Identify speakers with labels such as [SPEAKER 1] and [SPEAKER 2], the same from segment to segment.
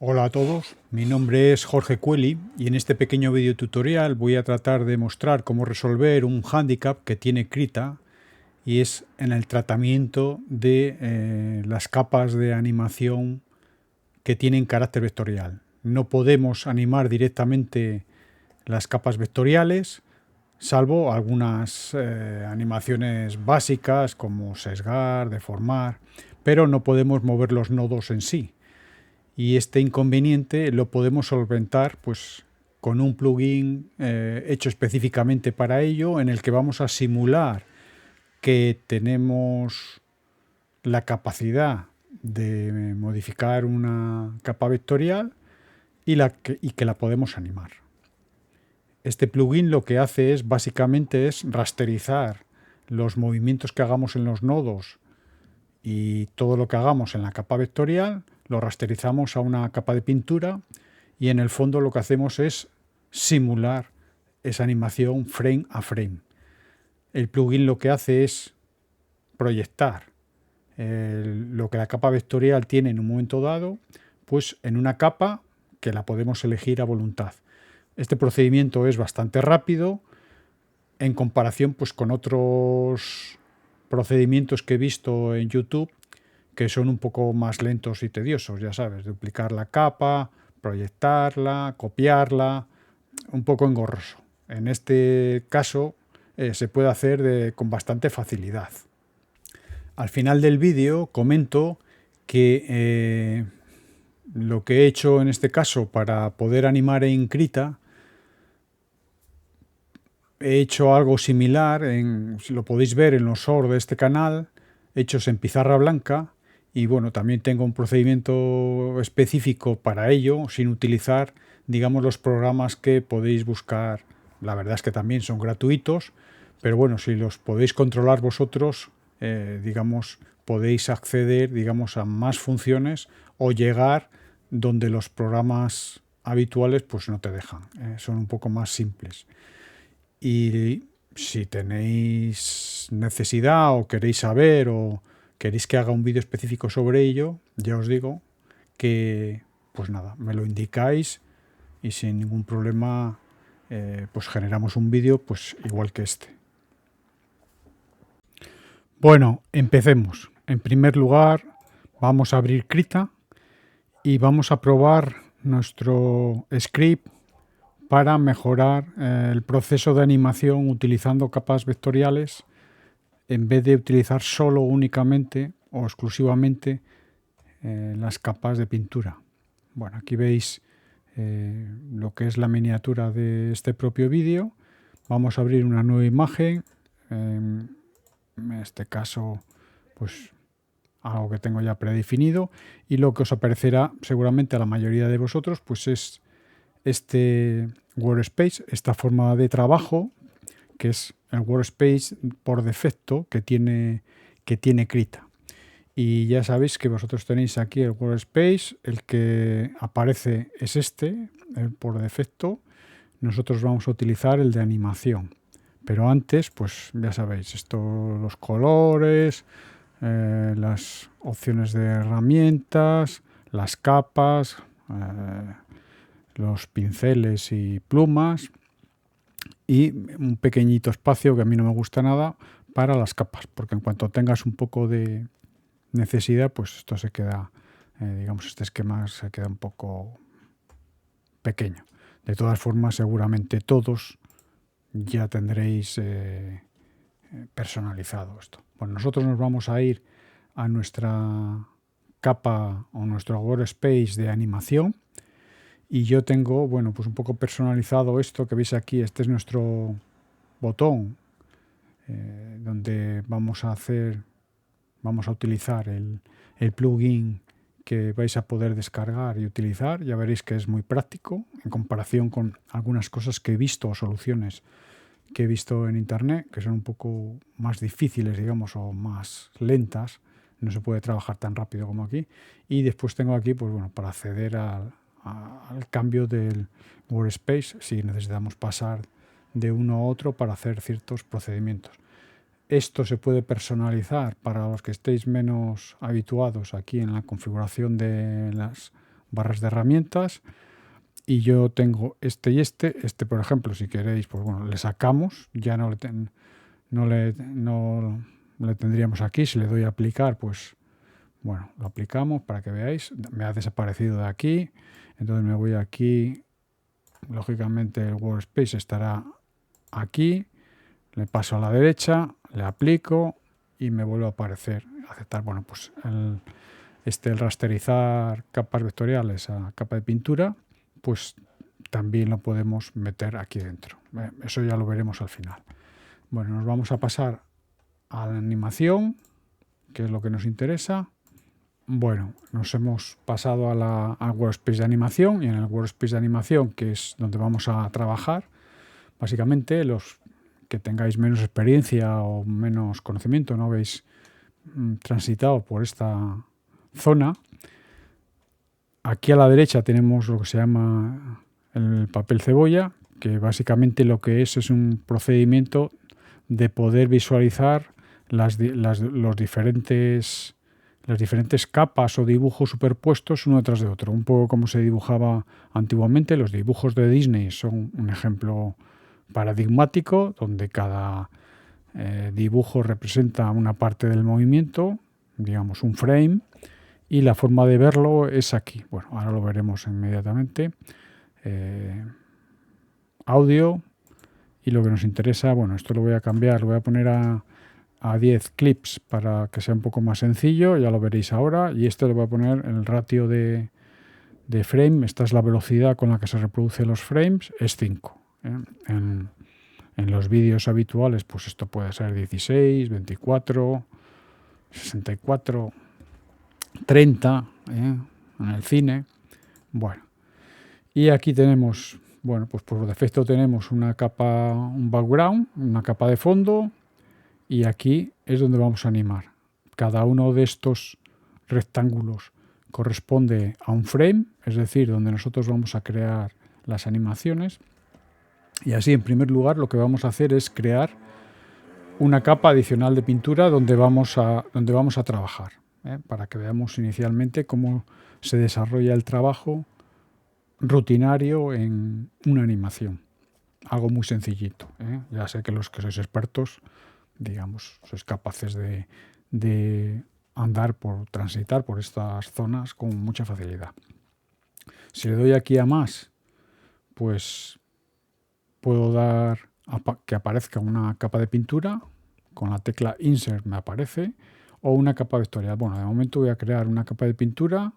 [SPEAKER 1] Hola a todos, mi nombre es Jorge Cueli y en este pequeño video tutorial voy a tratar de mostrar cómo resolver un hándicap que tiene Krita y es en el tratamiento de las capas de animación que tienen carácter vectorial. No podemos animar directamente las capas vectoriales, salvo algunas animaciones básicas como sesgar, deformar, pero no podemos mover los nodos en sí. Y este inconveniente lo podemos solventar pues, con un plugin hecho específicamente para ello, en el que vamos a simular que tenemos la capacidad de modificar una capa vectorial y que la podemos animar. Este plugin lo que hace es básicamente es rasterizar los movimientos que hagamos en los nodos y todo lo que hagamos en la capa vectorial lo rasterizamos a una capa de pintura y en el fondo lo que hacemos es simular esa animación frame a frame. El plugin lo que hace es proyectar lo que la capa vectorial tiene en un momento dado, pues en una capa que la podemos elegir a voluntad. Este procedimiento es bastante rápido en comparación pues, con otros procedimientos que he visto en YouTube que son un poco más lentos y tediosos, ya sabes, duplicar la capa, proyectarla, copiarla, un poco engorroso. En este caso se puede hacer con bastante facilidad. Al final del vídeo comento que lo que he hecho en este caso para poder animar en Krita, he hecho algo similar, lo podéis ver en los shorts de este canal, hechos en pizarra blanca, y bueno, también tengo un procedimiento específico para ello, sin utilizar, digamos, los programas que podéis buscar. La verdad es que también son gratuitos, pero bueno, si los podéis controlar vosotros, digamos, podéis acceder, digamos, a más funciones o llegar donde los programas habituales pues no te dejan. Son un poco más simples. Y si tenéis necesidad o queréis saber o queréis que haga un vídeo específico sobre ello, ya os digo que, pues nada, me lo indicáis y sin ningún problema pues generamos un vídeo pues igual que este. Bueno, empecemos. En primer lugar, vamos a abrir Krita y vamos a probar nuestro script para mejorar el proceso de animación utilizando capas vectoriales en vez de utilizar solo únicamente o exclusivamente las capas de pintura. Bueno, aquí veis lo que es la miniatura de este propio vídeo. Vamos a abrir una nueva imagen, en este caso pues algo que tengo ya predefinido, y lo que os aparecerá seguramente a la mayoría de vosotros pues es este workspace, esta forma de trabajo que es el workspace por defecto que tiene Krita. Y ya sabéis que vosotros tenéis aquí el workspace, el que aparece es este, el por defecto. Nosotros vamos a utilizar el de animación. Pero antes, pues ya sabéis, esto, los colores, las opciones de herramientas, las capas, los pinceles y plumas, y un pequeñito espacio que a mí no me gusta nada para las capas, porque en cuanto tengas un poco de necesidad, pues esto se queda, digamos, este esquema se queda un poco pequeño. De todas formas, seguramente todos ya tendréis personalizado esto. Bueno, nosotros nos vamos a ir a nuestra capa o nuestro workspace de animación. Y yo tengo, bueno, pues un poco personalizado esto que veis aquí. Este es nuestro botón donde vamos a utilizar el plugin que vais a poder descargar y utilizar. Ya veréis que es muy práctico en comparación con algunas cosas que he visto o soluciones que he visto en internet, que son un poco más difíciles, digamos, o más lentas. No se puede trabajar tan rápido como aquí. Y después tengo aquí, pues bueno, para acceder al cambio del workspace si necesitamos pasar de uno a otro para hacer ciertos procedimientos. Esto se puede personalizar para los que estéis menos habituados aquí en la configuración de las barras de herramientas, y yo tengo este y este por ejemplo, si queréis, pues bueno, le sacamos, ya no le tendríamos aquí. Si le doy a aplicar, pues bueno, lo aplicamos para que veáis. Me ha desaparecido de aquí, entonces me voy aquí. Lógicamente el workspace estará aquí, le paso a la derecha, le aplico y me vuelve a aparecer. Aceptar, bueno, pues el rasterizar capas vectoriales a capa de pintura, pues también lo podemos meter aquí dentro. Eso ya lo veremos al final. Bueno, nos vamos a pasar a la animación, que es lo que nos interesa. Bueno, nos hemos pasado al workspace de animación, y en el workspace de animación, que es donde vamos a trabajar, básicamente los que tengáis menos experiencia o menos conocimiento, no habéis transitado por esta zona, aquí a la derecha tenemos lo que se llama el papel cebolla, que básicamente lo que es un procedimiento de poder visualizar las diferentes capas o dibujos superpuestos uno detrás de otro, un poco como se dibujaba antiguamente. Los dibujos de Disney son un ejemplo paradigmático, donde cada dibujo representa una parte del movimiento, digamos un frame, y la forma de verlo es aquí. Bueno, ahora lo veremos inmediatamente. Audio, y lo que nos interesa, bueno, esto lo voy a cambiar, lo voy a poner a 10 clips para que sea un poco más sencillo, ya lo veréis ahora, y esto le voy a poner el ratio de frame. Esta es la velocidad con la que se reproducen los frames, es 5. En los vídeos habituales, pues esto puede ser 16, 24, 64, 30, en el cine. Bueno, y aquí tenemos, bueno, pues por defecto tenemos una capa, un background, una capa de fondo, y aquí es donde vamos a animar. Cada uno de estos rectángulos corresponde a un frame, es decir, donde nosotros vamos a crear las animaciones. Y así, en primer lugar, lo que vamos a hacer es crear una capa adicional de pintura donde vamos a trabajar, para que veamos inicialmente cómo se desarrolla el trabajo rutinario en una animación. Algo muy sencillito. Ya sé que los que sois expertos, digamos, sois capaces de transitar por estas zonas con mucha facilidad. Si le doy aquí a más, pues puedo dar que aparezca una capa de pintura. Con la tecla Insert me aparece, o una capa vectorial. Bueno, de momento voy a crear una capa de pintura.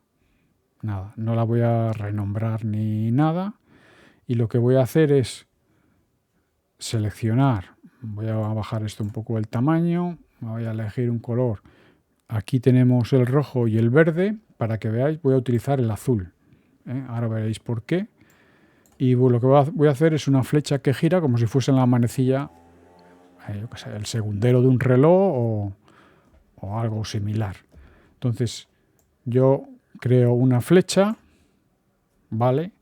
[SPEAKER 1] Nada, no la voy a renombrar ni nada. Y lo que voy a hacer es seleccionar. Voy a bajar esto un poco el tamaño. Voy a elegir un color. Aquí tenemos el rojo y el verde. Para que veáis, voy a utilizar el azul. Ahora veréis por qué. Y lo que voy a hacer es una flecha que gira como si fuese la manecilla, yo qué sé, el segundero de un reloj o algo similar. Entonces, yo creo una flecha, ¿vale?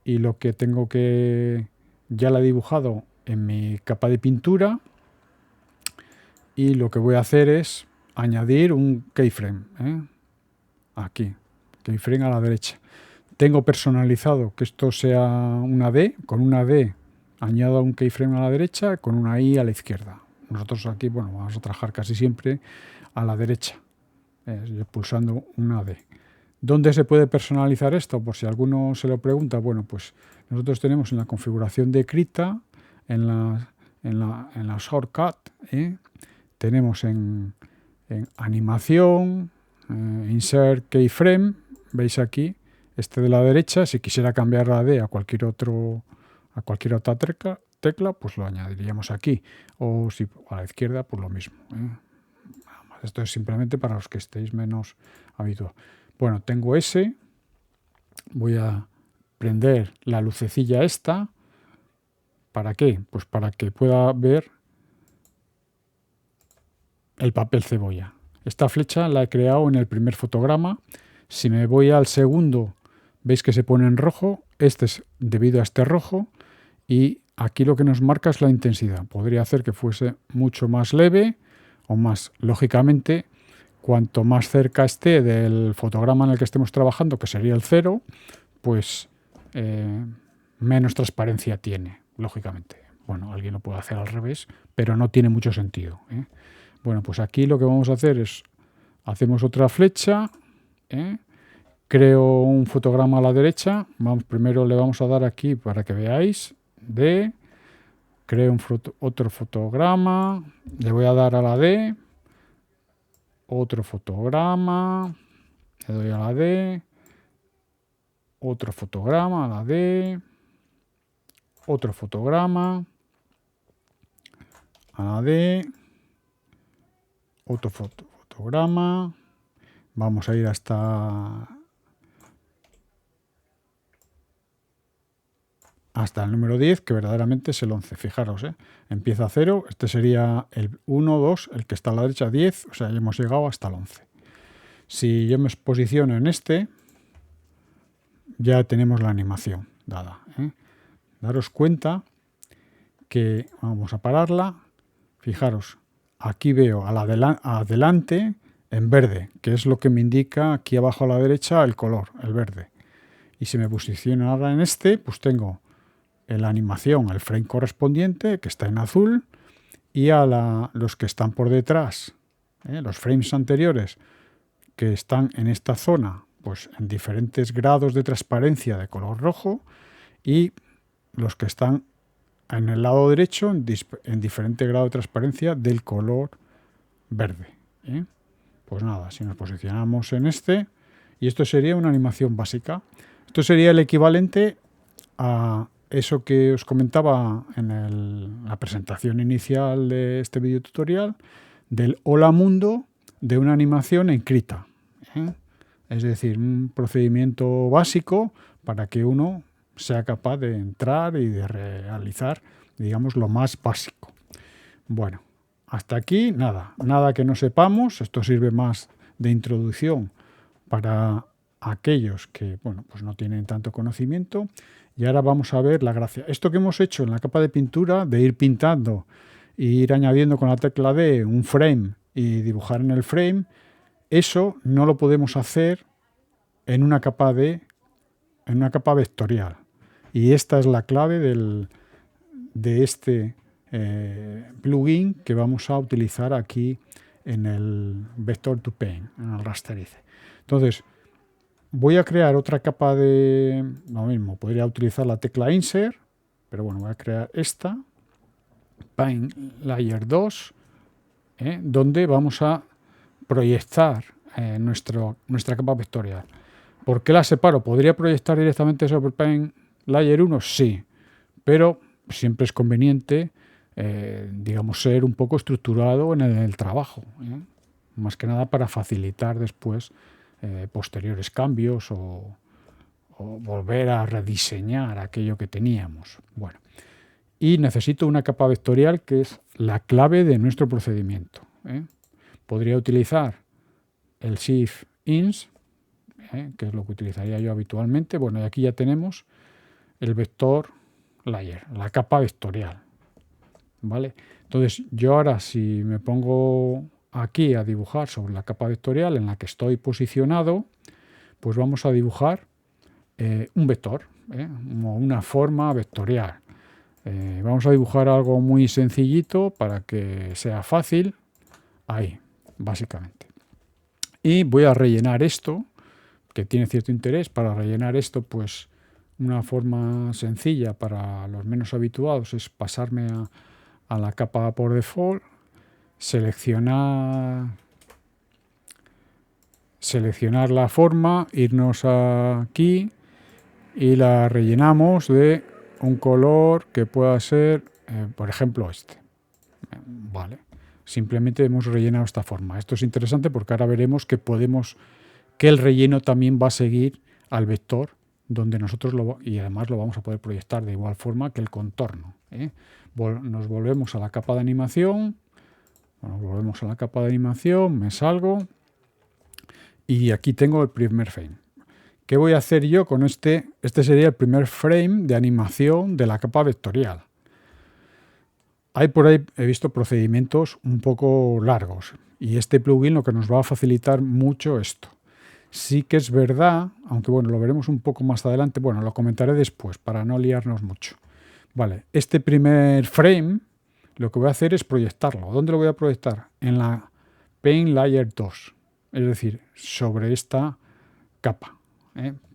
[SPEAKER 1] Y lo que tengo ya la he dibujado en mi capa de pintura, y lo que voy a hacer es añadir un keyframe, aquí, keyframe a la derecha. Tengo personalizado que esto sea una D. Con una D añado un keyframe a la derecha, con una I a la izquierda. Nosotros aquí, bueno, vamos a trabajar casi siempre a la derecha, pulsando una D. ¿Dónde se puede personalizar esto? Por si alguno se lo pregunta, bueno, pues nosotros tenemos en la configuración de Krita, en la shortcut, tenemos en animación, insert keyframe, veis aquí, este de la derecha. Si quisiera cambiar la D a cualquier otra tecla, pues lo añadiríamos aquí. O si a la izquierda, pues lo mismo. Esto es simplemente para los que estéis menos habituados. Bueno, tengo ese. Voy a prender la lucecilla esta. ¿Para qué? Pues para que pueda ver el papel cebolla. Esta flecha la he creado en el primer fotograma. Si me voy al segundo, veis que se pone en rojo. Este es debido a este rojo. Y aquí lo que nos marca es la intensidad. Podría hacer que fuese mucho más leve o más. Lógicamente, cuanto más cerca esté del fotograma en el que estemos trabajando, que sería el 0, pues menos transparencia tiene, lógicamente. Bueno, alguien lo puede hacer al revés, pero no tiene mucho sentido, ¿eh? Bueno, pues aquí lo que vamos a hacer es, hacemos otra flecha, creo un fotograma a la derecha, primero le vamos a dar aquí para que veáis, creo otro fotograma, le voy a dar a la D, otro fotograma, le doy a la D, otro fotograma a la D, otro fotograma a la D, otro fotograma, vamos a ir hasta el número 10, que verdaderamente es el 11. Fijaros, empieza a 0, este sería el 1, 2, el que está a la derecha 10, o sea, ya hemos llegado hasta el 11. Si yo me posiciono en este, ya tenemos la animación dada, Daros cuenta que vamos a pararla. Fijaros, aquí veo adelante en verde, que es lo que me indica aquí abajo a la derecha el color, el verde. Y si me posiciono ahora en este, pues tengo la animación, el frame correspondiente, que está en azul, y a los que están por detrás, los frames anteriores, que están en esta zona, pues en diferentes grados de transparencia de color rojo, y los que están en el lado derecho en diferente grado de transparencia del color verde. Pues nada, si nos posicionamos en este, y esto sería una animación básica. Esto sería el equivalente a eso que os comentaba en la presentación inicial de este video tutorial, del hola mundo de una animación en Krita. Es decir, un procedimiento básico para que uno sea capaz de entrar y de realizar, digamos, lo más básico. Bueno, hasta aquí nada que no sepamos. Esto sirve más de introducción para aquellos que, bueno, pues no tienen tanto conocimiento. Y ahora vamos a ver la gracia. Esto que hemos hecho en la capa de pintura, de ir pintando e ir añadiendo con la tecla D un frame y dibujar en el frame, eso no lo podemos hacer en una capa vectorial. Y esta es la clave de este plugin que vamos a utilizar aquí en el Vector to Paint, en el Rasterize. Entonces, voy a crear otra capa de lo mismo. Podría utilizar la tecla Insert, pero bueno, voy a crear esta, Paint Layer 2, donde vamos a proyectar nuestra capa vectorial. ¿Por qué la separo? ¿Podría proyectar directamente sobre Paint Layer 1? Sí, pero siempre es conveniente, digamos, ser un poco estructurado en el trabajo, más que nada para facilitar después posteriores cambios o volver a rediseñar aquello que teníamos. Bueno, y necesito una capa vectorial que es la clave de nuestro procedimiento. Podría utilizar el Shift Ins, que es lo que utilizaría yo habitualmente. Bueno, y aquí ya tenemos el vector layer, la capa vectorial, ¿vale? Entonces yo ahora, si me pongo aquí a dibujar sobre la capa vectorial en la que estoy posicionado, pues vamos a dibujar un vector, una forma vectorial. Vamos a dibujar algo muy sencillito para que sea fácil, ahí, básicamente. Y voy a rellenar esto, que tiene cierto interés. Para rellenar esto, pues una forma sencilla para los menos habituados es pasarme a la capa por default, seleccionar la forma, irnos aquí y la rellenamos de un color que pueda ser, por ejemplo, este. Vale. Simplemente hemos rellenado esta forma. Esto es interesante porque ahora veremos que el relleno también va a seguir al vector donde nosotros y además lo vamos a poder proyectar de igual forma que el contorno. Nos volvemos a la capa de animación. Me salgo y aquí tengo el primer frame. ¿Qué voy a hacer yo con este? Este sería el primer frame de animación de la capa vectorial. hay por ahí, he visto procedimientos un poco largos y este plugin lo que nos va a facilitar mucho esto. Sí que es verdad, aunque bueno, lo veremos un poco más adelante, bueno, lo comentaré después para no liarnos mucho. Vale, este primer frame lo que voy a hacer es proyectarlo. ¿Dónde lo voy a proyectar? En la Paint Layer 2, es decir, sobre esta capa.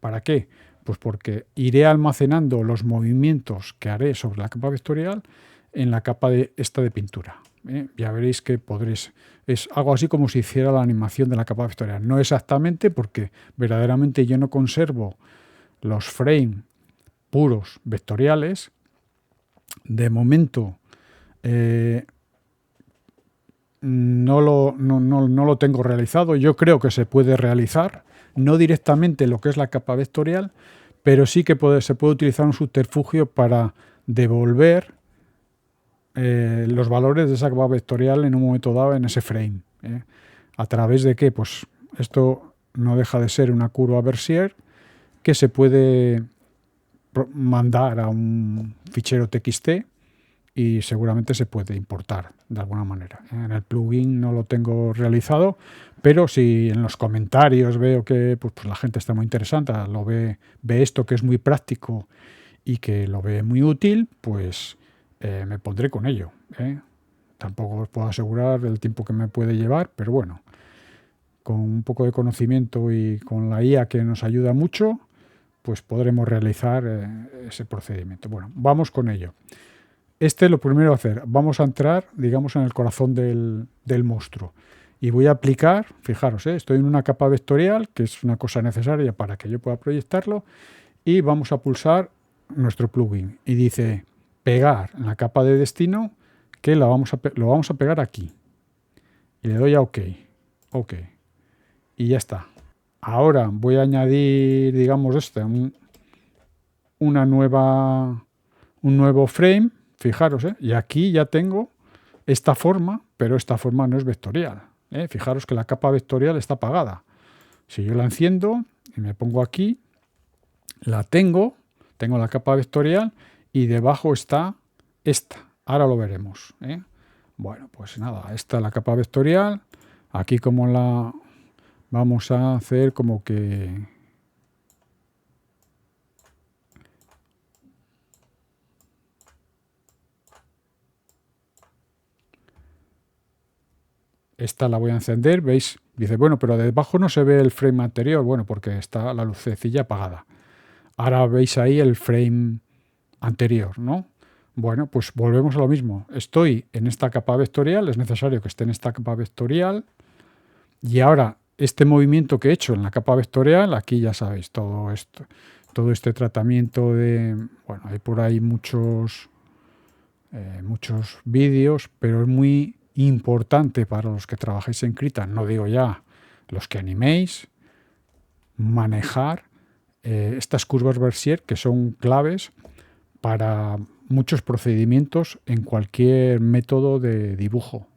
[SPEAKER 1] ¿Para qué? Pues porque iré almacenando los movimientos que haré sobre la capa vectorial en la capa de esta de pintura. Ya veréis que podréis... Es algo así como si hiciera la animación de la capa vectorial. No exactamente, porque verdaderamente yo no conservo los frames puros vectoriales. De momento no lo tengo realizado. Yo creo que se puede realizar, no directamente lo que es la capa vectorial, pero sí que se puede utilizar un subterfugio para devolver los valores de esa capa vectorial en un momento dado en ese frame. ¿A través de qué? Pues esto no deja de ser una curva Bezier que se puede mandar a un fichero TXT y seguramente se puede importar de alguna manera. En el plugin no lo tengo realizado, pero si en los comentarios veo que pues la gente está muy interesada, ve esto que es muy práctico y que lo ve muy útil, pues me pondré con ello. Tampoco os puedo asegurar el tiempo que me puede llevar, pero bueno, con un poco de conocimiento y con la IA que nos ayuda mucho, pues podremos realizar ese procedimiento. Bueno, vamos con ello. Lo primero a hacer, vamos a entrar, digamos, en el corazón del monstruo. Y voy a aplicar, fijaros, estoy en una capa vectorial, que es una cosa necesaria para que yo pueda proyectarlo, y vamos a pulsar nuestro plugin. Y dice, pegar en la capa de destino, que lo vamos a pegar aquí. Y le doy a OK. OK. Y ya está. Ahora voy a añadir, digamos, un nuevo frame. Fijaros, y aquí ya tengo esta forma, pero esta forma no es vectorial. Fijaros que la capa vectorial está apagada. Si yo la enciendo y me pongo aquí, la tengo la capa vectorial y debajo está esta. Ahora lo veremos. Bueno, pues nada, esta es la capa vectorial. Aquí como la vamos a hacer como que... Esta la voy a encender, ¿veis? Dice, bueno, pero debajo no se ve el frame anterior. Bueno, porque está la lucecilla apagada. Ahora veis ahí el frame anterior, ¿no? Bueno, pues volvemos a lo mismo. Estoy en esta capa vectorial, es necesario que esté en esta capa vectorial. Y ahora, este movimiento que he hecho en la capa vectorial, aquí ya sabéis, todo este tratamiento de... Bueno, hay por ahí muchos vídeos, pero es muy importante para los que trabajáis en Krita, no digo ya los que animéis, manejar estas curvas Bezier que son claves para muchos procedimientos en cualquier método de dibujo.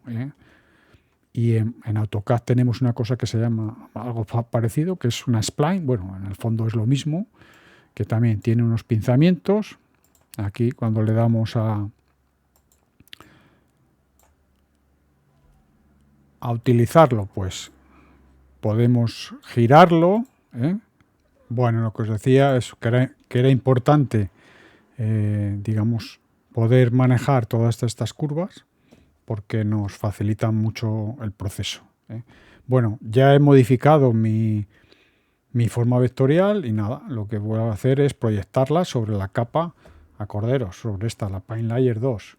[SPEAKER 1] Y en AutoCAD tenemos una cosa que se llama algo parecido, que es una spline. Bueno, en el fondo es lo mismo, que también tiene unos pinzamientos. Aquí cuando le damos a utilizarlo, pues podemos girarlo. Bueno, lo que os decía es que era importante, digamos, poder manejar todas estas curvas porque nos facilitan mucho el proceso. Bueno, ya he modificado mi forma vectorial y nada, lo que voy a hacer es proyectarla sobre la capa, acordaros, sobre esta, la Paint Layer 2.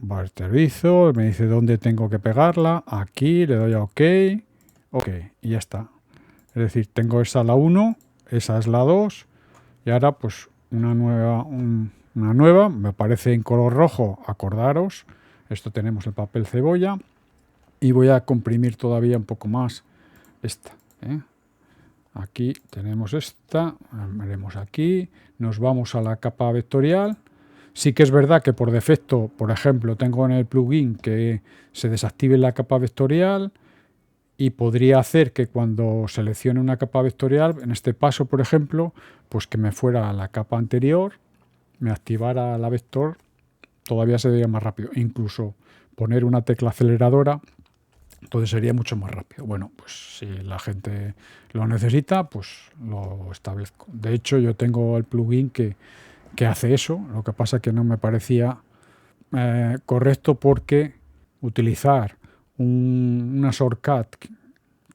[SPEAKER 1] Aterrizo, me dice dónde tengo que pegarla, aquí, le doy a OK, OK, y ya está. Es decir, tengo esa la 1, esa es la 2, y ahora pues una nueva, me aparece en color rojo, acordaros, esto tenemos el papel cebolla, y voy a comprimir todavía un poco más esta. Aquí tenemos esta, veremos aquí, nos vamos a la capa vectorial. Sí que es verdad que por defecto, por ejemplo, tengo en el plugin que se desactive la capa vectorial y podría hacer que cuando seleccione una capa vectorial, en este paso, por ejemplo, pues que me fuera a la capa anterior, me activara la vector todavía sería más rápido. Incluso poner una tecla aceleradora, entonces sería mucho más rápido. Bueno, pues si la gente lo necesita, pues lo establezco. De hecho, yo tengo el plugin que hace eso. Lo que pasa es que no me parecía correcto, porque utilizar una shortcut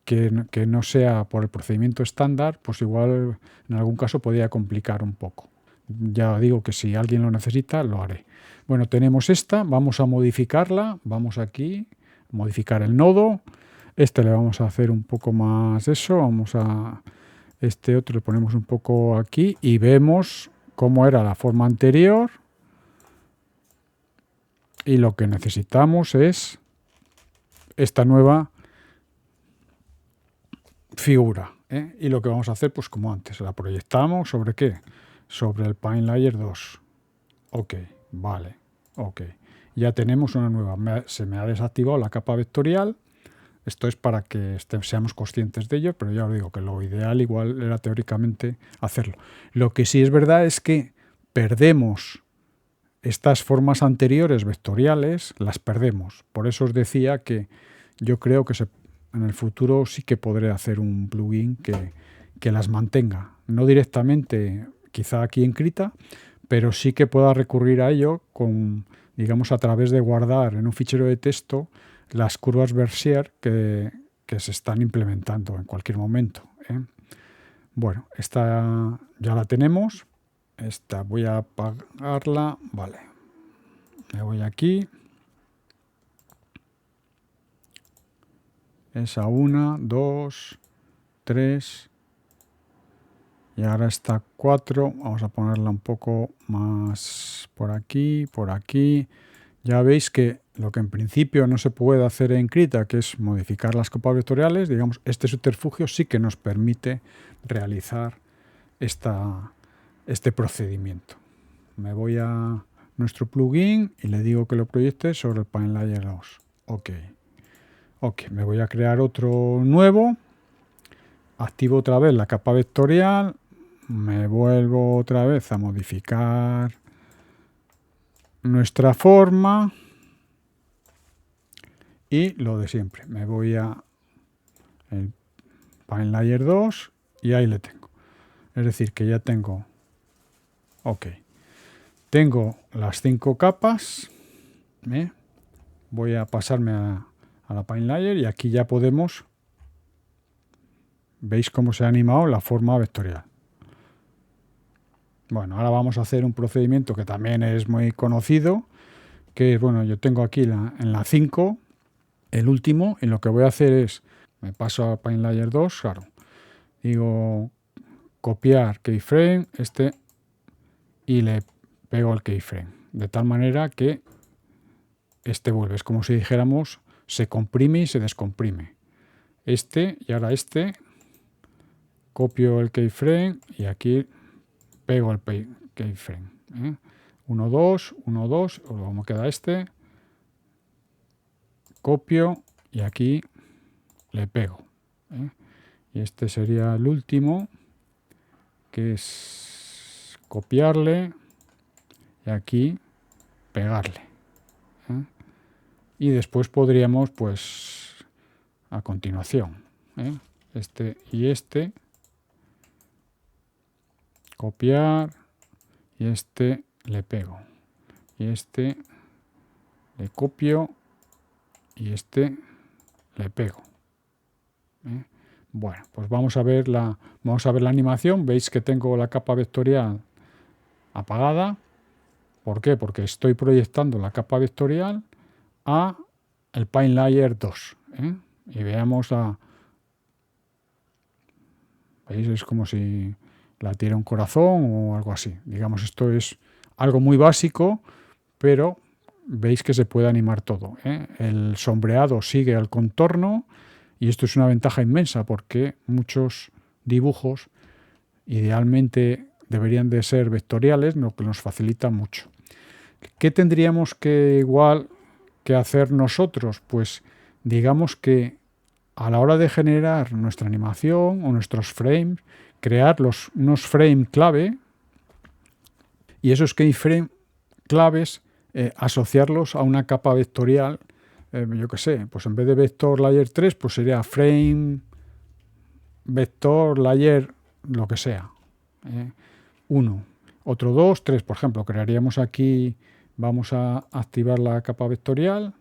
[SPEAKER 1] que no sea por el procedimiento estándar, pues igual en algún caso podría complicar un poco. Ya digo que si alguien lo necesita, lo haré. Bueno, tenemos esta, vamos a modificarla, vamos aquí, modificar el nodo. Este le vamos a hacer un poco más eso, vamos a este otro le ponemos un poco aquí y vemos cómo era la forma anterior. Y lo que necesitamos es esta nueva figura, ¿eh? Y lo que vamos a hacer, pues como antes, la proyectamos ¿sobre qué? Sobre el PineLayer 2. Ok, vale, ok. Ya tenemos una nueva. Se me ha desactivado la capa vectorial. Esto es para que seamos conscientes de ello, pero ya os digo que lo ideal igual era teóricamente hacerlo. Lo que sí es verdad es que perdemos estas formas anteriores vectoriales, las perdemos. Por eso os decía que yo creo que en el futuro sí que podré hacer un plugin que las mantenga. No directamente, quizá aquí en Krita, pero sí que pueda recurrir a ello digamos, a través de guardar en un fichero de texto las curvas Bezier que se están implementando en cualquier momento, ¿eh? Bueno, esta ya la tenemos. Esta voy a apagarla. Vale. Me voy aquí. Esa 1, 2, 3. Y ahora está 4. Vamos a ponerla un poco más por aquí, por aquí. Ya veis que lo que en principio no se puede hacer en Krita, que es modificar las capas vectoriales, digamos, este subterfugio sí que nos permite realizar este procedimiento. Me voy a nuestro plugin y le digo que lo proyecte sobre el PineLayer 2. Ok. Ok, me voy a crear otro nuevo. Activo otra vez la capa vectorial. Me vuelvo otra vez a modificar nuestra forma. Y lo de siempre. Me voy a el PineLayer 2 y ahí le tengo. Es decir, que ya tengo. Ok. Tengo las 5 capas. Voy a pasarme a la PineLayer y aquí ya podemos. ¿Veis cómo se ha animado la forma vectorial? Bueno, ahora vamos a hacer un procedimiento que también es muy conocido, que es, bueno, yo tengo aquí en la 5, el último, y lo que voy a hacer es, me paso a PineLayer 2, claro, digo, copiar keyframe, y le pego el keyframe, de tal manera que vuelve, es como si dijéramos, se comprime y se descomprime. Y ahora copio el keyframe y aquí pego el keyframe. 1, 2, 1, 2, luego me queda copio y aquí le pego. Y este sería el último, que es copiarle y aquí pegarle. Y después podríamos, pues, a continuación, copiar y le pego y le copio y le pego. Bueno, pues vamos a ver la animación. Veis que tengo la capa vectorial apagada. ¿Por qué? Porque estoy proyectando la capa vectorial a el PineLayer 2. Y veamos ¿veis? Es como si latiera un corazón o algo así. Digamos, esto es algo muy básico, pero veis que se puede animar todo. El sombreado sigue al contorno y esto es una ventaja inmensa porque muchos dibujos idealmente deberían de ser vectoriales, lo que nos facilita mucho. ¿Qué tendríamos que hacer nosotros? Pues digamos que a la hora de generar nuestra animación o nuestros frames, crear unos frames clave, y esos keyframes claves asociarlos a una capa vectorial, yo qué sé, pues en vez de vector layer 3, pues sería frame vector layer lo que sea, 1, otro 2, 3, por ejemplo. Crearíamos aquí, vamos a activar la capa vectorial,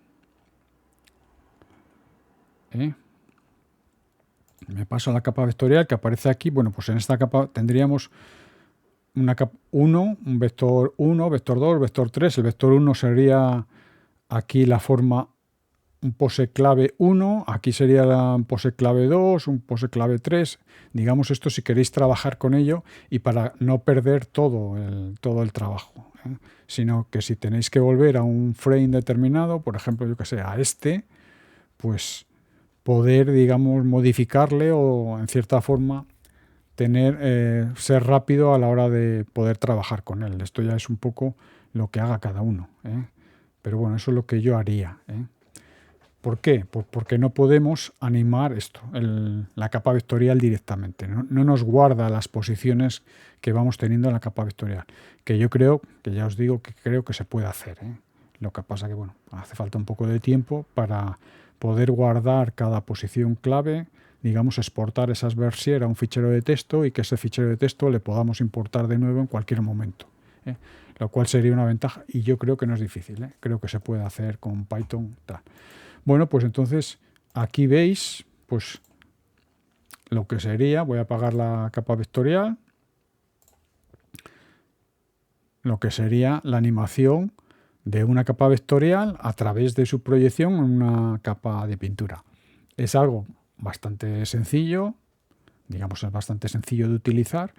[SPEAKER 1] me paso a la capa vectorial que aparece aquí. Bueno, pues en esta capa tendríamos una capa 1, un vector 1, vector 2, vector 3. El vector 1 sería aquí la forma un pose clave 1, aquí sería un pose clave 2, un pose clave 3. Digamos esto si queréis trabajar con ello y para no perder todo el trabajo, sino que si tenéis que volver a un frame determinado, por ejemplo, yo que sé, a este, pues poder, digamos, modificarle o en cierta forma ser rápido a la hora de poder trabajar con él. Esto ya es un poco lo que haga cada uno, pero bueno, eso es lo que yo haría. ¿Por qué? Pues porque no podemos animar esto, la capa vectorial directamente. No nos guarda las posiciones que vamos teniendo en la capa vectorial. Que yo creo, que ya os digo, que creo que se puede hacer. Lo que pasa que, bueno, hace falta un poco de tiempo para poder guardar cada posición clave, digamos, exportar esas versiones a un fichero de texto y que ese fichero de texto le podamos importar de nuevo en cualquier momento. Lo cual sería una ventaja y yo creo que no es difícil. Creo que se puede hacer con Python tal. Bueno, pues entonces aquí veis pues lo que sería, voy a apagar la capa vectorial, lo que sería la animación de una capa vectorial a través de su proyección en una capa de pintura. Es algo bastante sencillo, digamos, es bastante sencillo de utilizar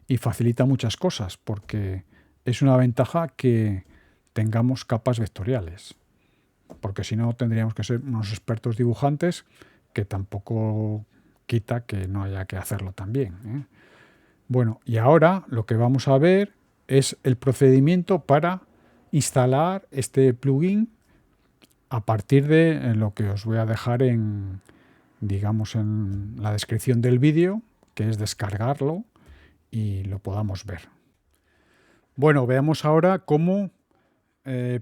[SPEAKER 1] y facilita muchas cosas porque es una ventaja que tengamos capas vectoriales. Porque si no tendríamos que ser unos expertos dibujantes, que tampoco quita que no haya que hacerlo también. Bueno, y ahora lo que vamos a ver es el procedimiento para instalar este plugin a partir de lo que os voy a dejar digamos, en la descripción del vídeo, que es descargarlo y lo podamos ver. Bueno, veamos ahora cómo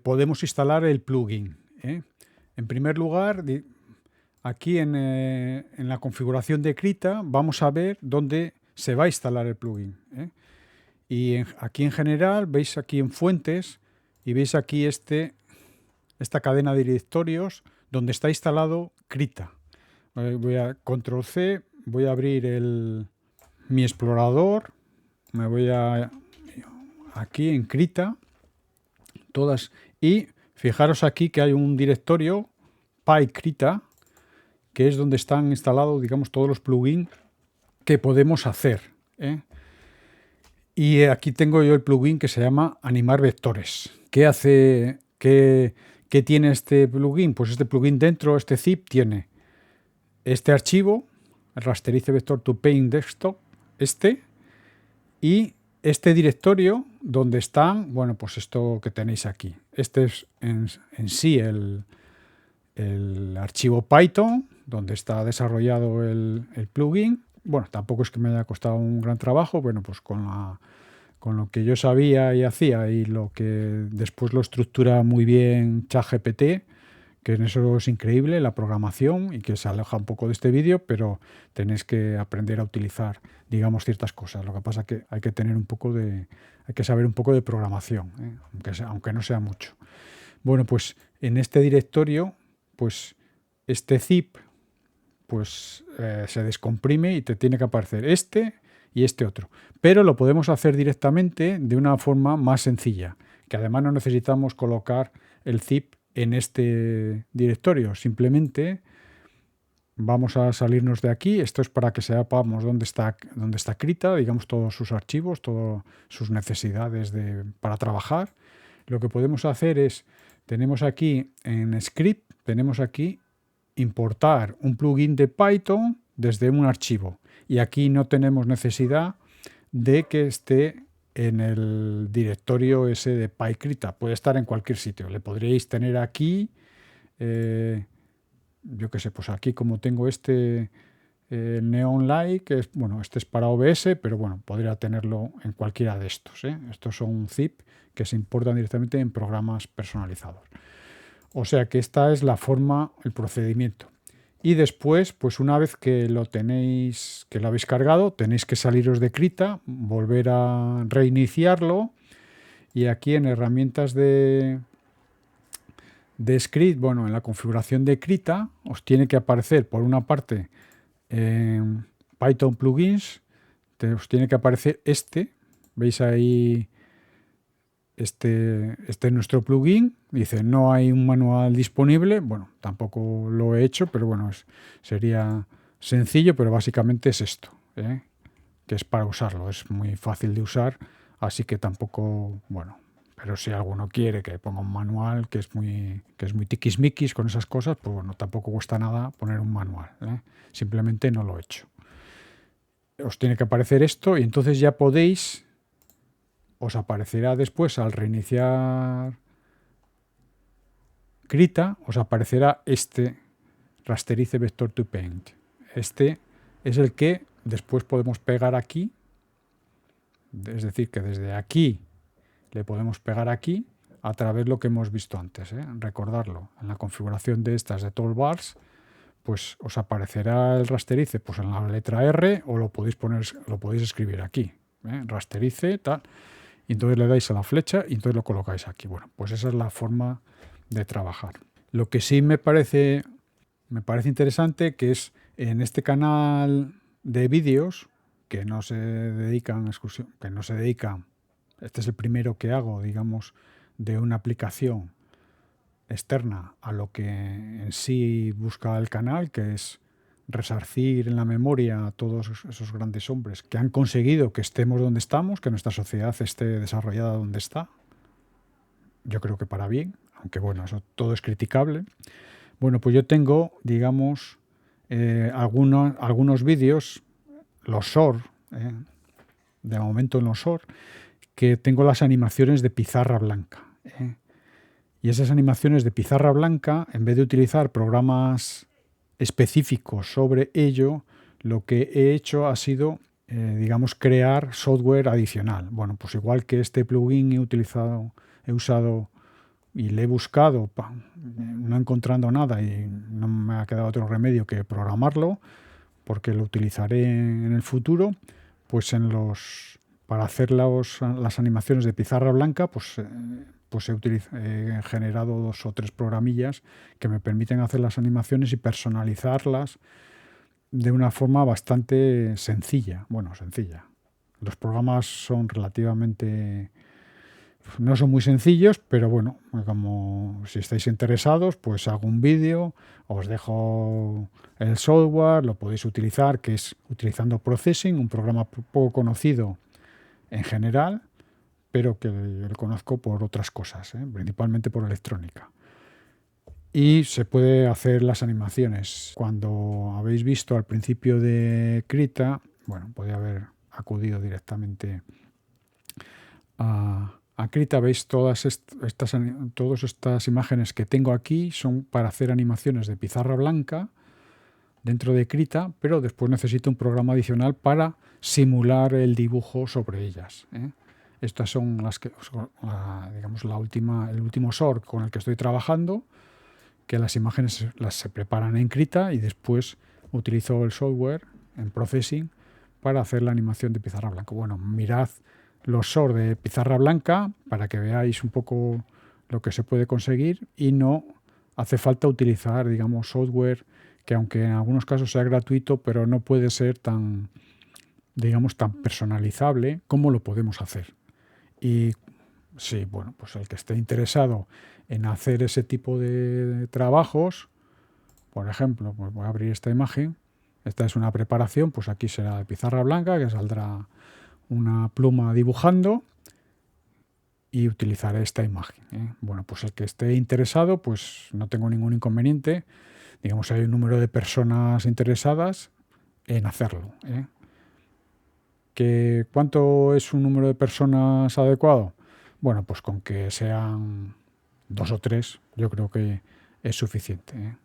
[SPEAKER 1] podemos instalar el plugin. En primer lugar, aquí en la configuración de Krita vamos a ver dónde se va a instalar el plugin. Y aquí en general, veis aquí en fuentes y veis aquí esta cadena de directorios donde está instalado Krita. Voy a control C, voy a abrir mi explorador, me voy aquí en Krita, todas, y fijaros aquí que hay un directorio PyKrita, que es donde están instalados, digamos, todos los plugins que podemos hacer. Y aquí tengo yo el plugin que se llama Animar Vectores. ¿Qué hace? ¿Qué tiene este plugin? Pues este plugin dentro, este zip, tiene este archivo, Rasterize Vector to Paint Desktop, y este directorio donde están, bueno, pues esto que tenéis aquí. Este es en sí el archivo Python, donde está desarrollado el plugin. Bueno, tampoco es que me haya costado un gran trabajo, bueno, pues con lo que yo sabía y hacía y lo que después lo estructura muy bien ChatGPT, que en eso es increíble la programación y que se aleja un poco de este vídeo, pero tenéis que aprender a utilizar, digamos, ciertas cosas. Lo que pasa es que hay que tener hay que saber un poco de programación, aunque no sea mucho. Bueno, pues en este directorio, pues este zip, pues se descomprime y te tiene que aparecer este y este otro. Pero lo podemos hacer directamente de una forma más sencilla, que además no necesitamos colocar el zip en este directorio. Simplemente vamos a salirnos de aquí. Esto es para que sepamos dónde está Krita, digamos, todos sus archivos, todas sus necesidades para trabajar. Lo que podemos hacer es, tenemos aquí en script, tenemos aquí importar un plugin de Python desde un archivo. Y aquí no tenemos necesidad de que esté en el directorio ese de PyKrita. Puede estar en cualquier sitio. Le podríais tener aquí, yo qué sé, pues aquí como tengo este El Neon Light, que es, bueno, este es para OBS, pero bueno, podría tenerlo en cualquiera de estos, ¿eh? Estos son un zip que se importan directamente en programas personalizados. O sea que esta es la forma, el procedimiento. Y después, pues una vez que lo tenéis, que lo habéis cargado, tenéis que saliros de Krita, volver a reiniciarlo. Y aquí en herramientas de script, bueno, en la configuración de Krita, os tiene que aparecer por una parte en Python plugins, os tiene que aparecer este. ¿Veis ahí? Este es nuestro plugin. Dice, no hay un manual disponible. Bueno, tampoco lo he hecho, pero bueno, sería sencillo, pero básicamente es esto, ¿eh? Que es para usarlo. Es muy fácil de usar, así que tampoco, bueno, pero si alguno quiere que ponga un manual que es muy tiquismiquis con esas cosas, pues bueno, tampoco cuesta nada poner un manual, ¿eh? Simplemente no lo he hecho. Os tiene que aparecer esto y entonces ya podéis, os aparecerá después al reiniciar Krita, os aparecerá este Rasterize Vector to Paint. Este es el que después podemos pegar aquí, es decir, que desde aquí le podemos pegar aquí a través de lo que hemos visto antes, ¿eh? Recordarlo, en la configuración de estas de toolbars, pues os aparecerá el rasterice pues en la letra R, o lo podéis escribir aquí, ¿eh? Rasterice, tal, y entonces le dais a la flecha y entonces lo colocáis aquí. Bueno, pues esa es la forma de trabajar. Lo que sí me parece interesante, que es en este canal de vídeos que no se dedican este es el primero que hago, digamos, de una aplicación externa a lo que en sí busca el canal, que es resarcir en la memoria a todos esos grandes hombres que han conseguido que estemos donde estamos, que nuestra sociedad esté desarrollada donde está. Yo creo que para bien, aunque bueno, eso todo es criticable. Bueno, pues yo tengo, digamos, algunos vídeos, los short, de momento en los short, que tengo las animaciones de pizarra blanca, ¿eh? Y esas animaciones de pizarra blanca, en vez de utilizar programas específicos sobre ello, lo que he hecho ha sido, digamos, crear software adicional. Bueno, pues igual que este plugin he usado y le he buscado, no encontrando nada y no me ha quedado otro remedio que programarlo, porque lo utilizaré en el futuro, pues para hacer las animaciones de pizarra blanca, pues he generado 2 o 3 programillas que me permiten hacer las animaciones y personalizarlas de una forma bastante sencilla. Bueno, sencilla. Los programas son relativamente... no son muy sencillos, pero bueno, como si estáis interesados, pues hago un vídeo, os dejo el software, lo podéis utilizar, que es utilizando Processing, un programa poco conocido en general, pero que lo conozco por otras cosas, principalmente por electrónica. Y se puede hacer las animaciones. Cuando habéis visto al principio de Krita, bueno, podía haber acudido directamente a Krita. Veis todas estas imágenes que tengo aquí son para hacer animaciones de pizarra blanca dentro de Krita, pero después necesito un programa adicional para simular el dibujo sobre ellas, ¿eh? Estas son las que, digamos, el último sort con el que estoy trabajando, que las imágenes se preparan en Krita y después utilizo el software en Processing para hacer la animación de pizarra blanca. Bueno, mirad los sort de pizarra blanca para que veáis un poco lo que se puede conseguir, y no hace falta utilizar, digamos, software que, aunque en algunos casos sea gratuito, pero no puede ser tan, digamos, tan personalizable como lo podemos hacer. Y sí, bueno, pues el que esté interesado en hacer ese tipo de trabajos, por ejemplo, pues voy a abrir esta imagen. Esta es una preparación, pues aquí será de pizarra blanca, que saldrá una pluma dibujando, y utilizaré esta imagen, ¿eh? Bueno, pues el que esté interesado, pues no tengo ningún inconveniente. Digamos, hay un número de personas interesadas en hacerlo, ¿eh? ¿Cuánto es un número de personas adecuado? Bueno, pues con que sean 2 o 3, yo creo que es suficiente, ¿eh?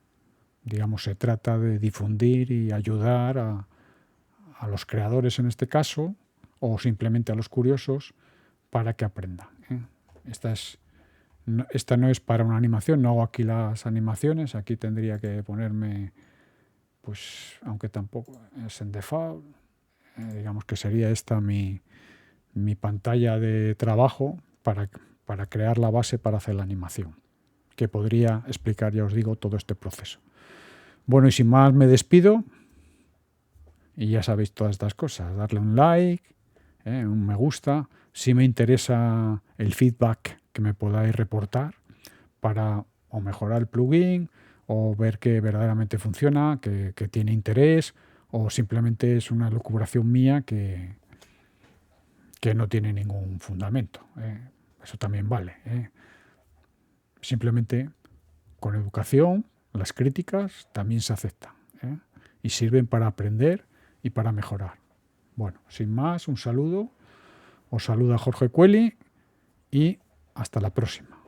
[SPEAKER 1] digamos, se trata de difundir y ayudar a los creadores en este caso, o simplemente a los curiosos, para que aprendan, ¿eh? Esta no es para una animación, no hago aquí las animaciones, aquí tendría que ponerme, pues, aunque tampoco es en default, digamos que sería esta mi pantalla de trabajo para crear la base para hacer la animación, que podría explicar, ya os digo, todo este proceso. Bueno, y sin más me despido, y ya sabéis todas estas cosas, darle un like, un me gusta, si me interesa el feedback que me podáis reportar para o mejorar el plugin o ver que verdaderamente funciona, que tiene interés, o simplemente es una lucubración mía que no tiene ningún fundamento. Eso también vale. Simplemente con educación las críticas también se aceptan, y sirven para aprender y para mejorar. Bueno, sin más, un saludo. Os saluda Jorge Cueli y hasta la próxima.